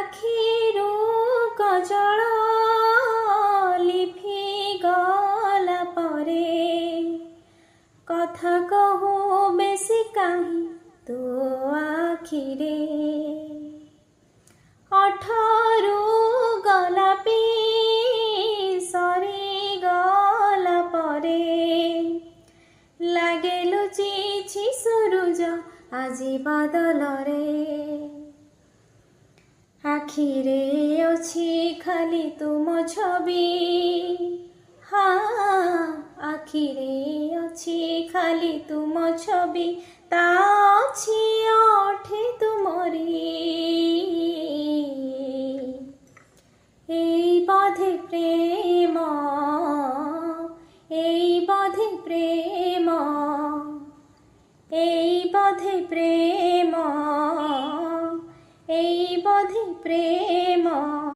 ଆଖିରୁ କଜଳ ଲିଭିଗଲା ପରେ କଥା କହୁ ବେଶୀ କାହିଁ ତୋ ଆଖିରେ ଅଠରୁ ଗୋଲାପି ସରିଗଲା ପରେ ଲାଗେ ଲୁଚିଛି ସୁରୁଜ ଆଜି ବାଦଲରେ ଆଖିରେ ଅଛି ଖାଲି ତୁମ ଛବି ଆଖିରେ ଅଛି ଖାଲି ତୁମ ଛବି ତା ଅଛି ଓଠେ ତୁମରି এই বধে প্রেম এই বধে প্রেম এই বধে প্রেম এই বধে প্রেম